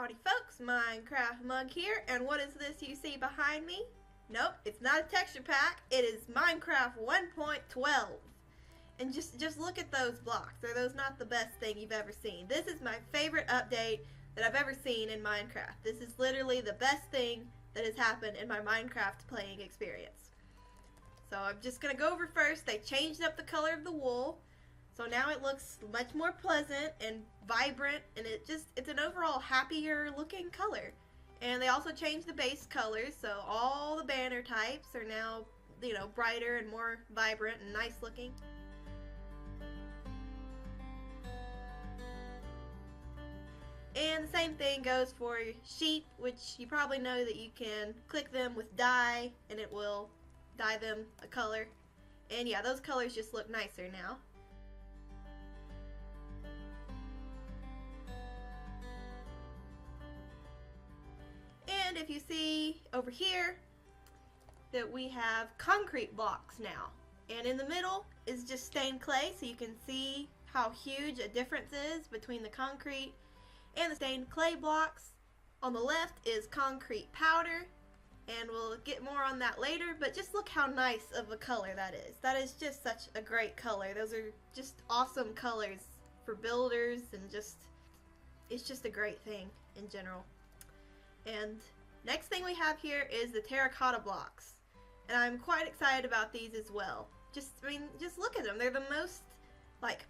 Howdy folks, Minecraft Mug here, and what is this you see behind me? Nope, it's not a texture pack, it is Minecraft 1.12. And just look at those blocks. Are those not the best thing you've ever seen? This is my favorite update that I've ever seen in Minecraft. This is literally the best thing that has happened in my Minecraft playing experience. So I'm just going to go over first. They changed up the color of the wool. So now it looks much more pleasant and vibrant, and it's an overall happier looking color. And they also changed the base colors, so all the banner types are now, brighter and more vibrant and nice looking. And the same thing goes for sheep, which you probably know that you can click them with dye and it will dye them a color. And yeah, those colors just look nicer now. And if you see over here that we have concrete blocks now, and in the middle is just stained clay, so you can see how huge a difference is between the concrete and the stained clay blocks. On the left is concrete powder, and we'll get more on that later, but just look how nice of a color that is. That is just such a great color. Those are just awesome colors for builders, and it's just a great thing in general. And next thing we have here is the terracotta blocks. And I'm quite excited about these as well. Just look at them. They're the most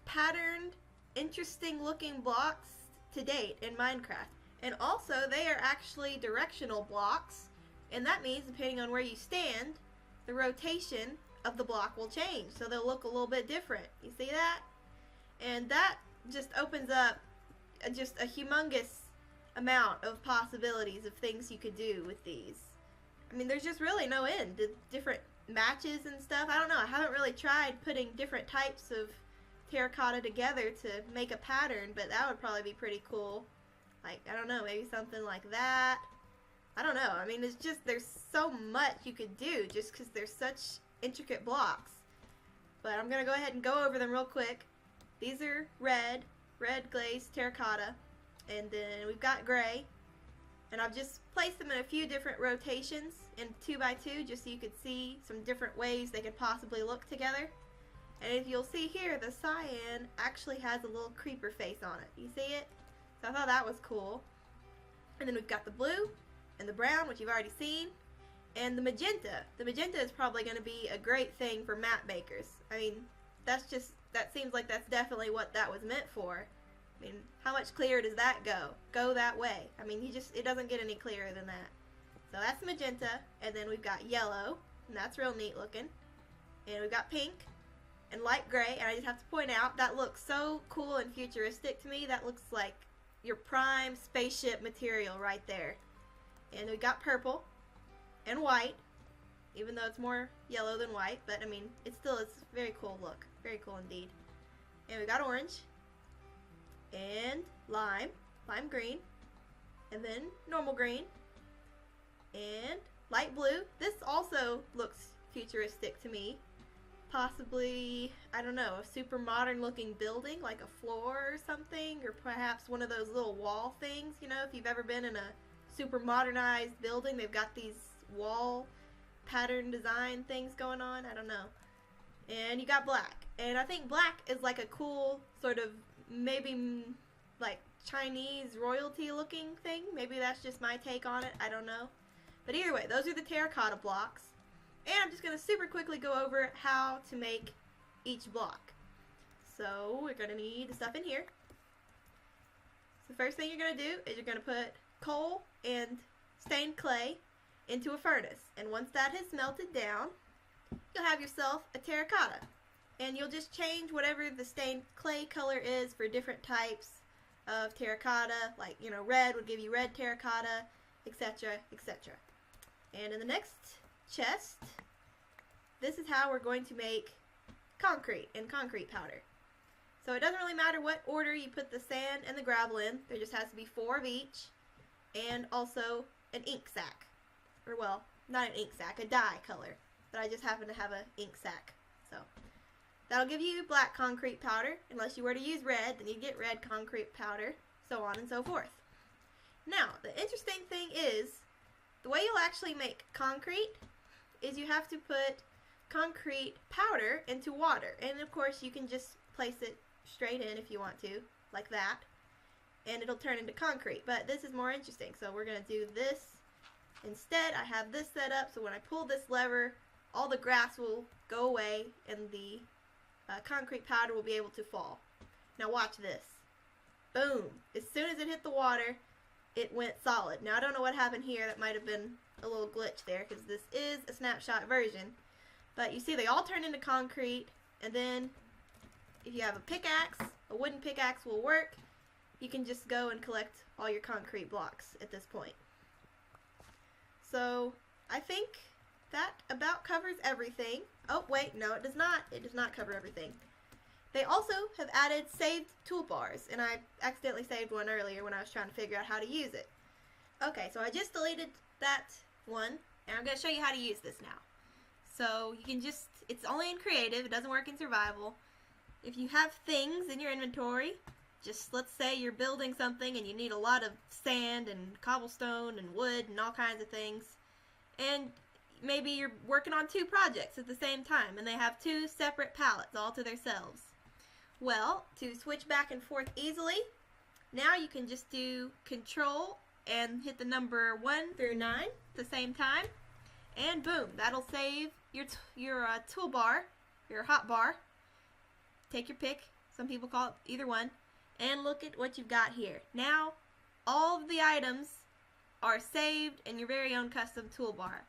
patterned, interesting looking blocks to date in Minecraft. And also they are actually directional blocks, and that means depending on where you stand, the rotation of the block will change. So they'll look a little bit different. You see that? And that just opens up just a humongous amount of possibilities of things you could do with these. I mean, there's just really no end to different matches and stuff. I don't know, I haven't really tried putting different types of terracotta together to make a pattern, but that would probably be pretty cool. I don't know, maybe something like that. I don't know, I mean, it's just, there's so much you could do just because they're such intricate blocks. But I'm gonna go ahead and go over them real quick. These are red glazed terracotta. And then we've got gray, and I've just placed them in a few different rotations in 2x2 just so you could see some different ways they could possibly look together. And if you'll see here, the cyan actually has a little creeper face on it. You see it? So I thought that was cool. And then we've got the blue and the brown, which you've already seen, and the magenta. The magenta is probably going to be a great thing for map makers. I mean, that seems like that's definitely what that was meant for. I mean, how much clearer does that go? Go that way. I mean, it doesn't get any clearer than that. So that's magenta, and then we've got yellow, and that's real neat looking. And we've got pink and light gray, and I just have to point out, that looks so cool and futuristic to me. That looks like your prime spaceship material right there. And we've got purple and white, even though it's more yellow than white, but I mean, it's a very cool look. Very cool indeed. And we've got orange, and lime green, and then normal green, and light blue. This also looks futuristic to me. Possibly, I don't know, a super modern looking building, like a floor or something, or perhaps one of those little wall things. If you've ever been in a super modernized building, they've got these wall pattern design things going on. I don't know. And you got black, and I think black is like a cool sort of maybe like Chinese royalty looking thing. Maybe that's just my take on it. I don't know. But either way, those are the terracotta blocks. And I'm just going to super quickly go over how to make each block. So we're going to need the stuff in here. So the first thing you're going to do is you're going to put coal and stained clay into a furnace. And once that has melted down, you'll have yourself a terracotta. And you'll just change whatever the stained clay color is for different types of terracotta. Like, red would give you red terracotta, etc., etc. And in the next chest, this is how we're going to make concrete and concrete powder. So it doesn't really matter what order you put the sand and the gravel in. There just has to be 4 of each. And also an ink sac. Or, well, not an ink sac, a dye color. But I just happen to have an ink sac. So that'll give you black concrete powder. Unless you were to use red, then you get red concrete powder, so on and so forth. Now, the interesting thing is, the way you'll actually make concrete is you have to put concrete powder into water. And of course, you can just place it straight in if you want to, like that. And it'll turn into concrete. But this is more interesting, so we're going to do this instead. I have this set up so when I pull this lever, all the grass will go away and the concrete powder will be able to fall. Now watch this. Boom! As soon as it hit the water, it went solid. Now I don't know what happened here. That might have been a little glitch there because this is a snapshot version. But you see they all turn into concrete, and then if you have a pickaxe, a wooden pickaxe will work. You can just go and collect all your concrete blocks at this point. So I think that about covers everything. Oh wait, no it does not. It does not cover everything. They also have added saved toolbars, and I accidentally saved one earlier when I was trying to figure out how to use it. Okay, so I just deleted that one, and I'm going to show you how to use this now. So you can just, it's only in creative, it doesn't work in survival. If you have things in your inventory, just let's say you're building something and you need a lot of sand and cobblestone and wood and all kinds of things, and maybe you're working on two projects at the same time and they have two separate pallets all to themselves. Well, to switch back and forth easily, now you can just do Control and hit the number 1 through 9 at the same time, and boom, that'll save your toolbar, your hotbar. Take your pick, some people call it either one, and look at what you've got here. Now, all of the items are saved in your very own custom toolbar.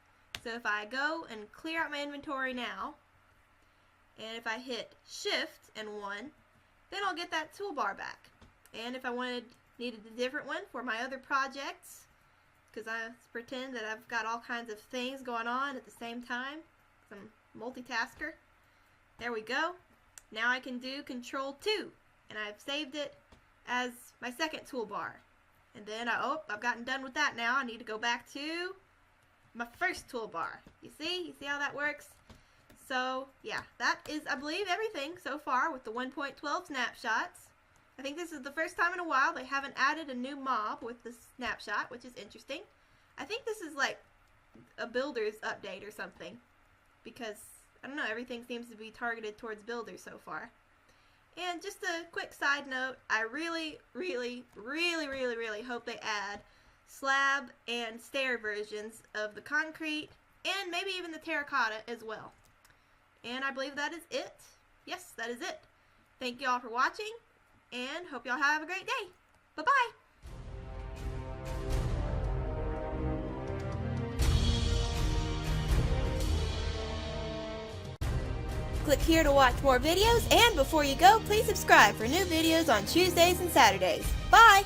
So if I go and clear out my inventory now, and if I hit Shift and 1, then I'll get that toolbar back. And if I needed a different one for my other projects, because I pretend that I've got all kinds of things going on at the same time, some multitasker. There we go. Now I can do Control 2, and I've saved it as my second toolbar. And then I've gotten done with that now. I need to go back to my first toolbar. You see how that works? So yeah, that is, I believe, everything so far with the 1.12 snapshots. I think this is the first time in a while they haven't added a new mob with the snapshot, which is interesting. I think this is like a builder's update or something, because I don't know, everything seems to be targeted towards builders so far. And just a quick side note, I really hope they add slab and stair versions of the concrete and maybe even the terracotta as well. And I believe that is it. Yes, that is it. Thank you all for watching, and hope y'all have a great day. Bye-bye. Click here to watch more videos, and before you go, please subscribe for new videos on Tuesdays and Saturdays. Bye!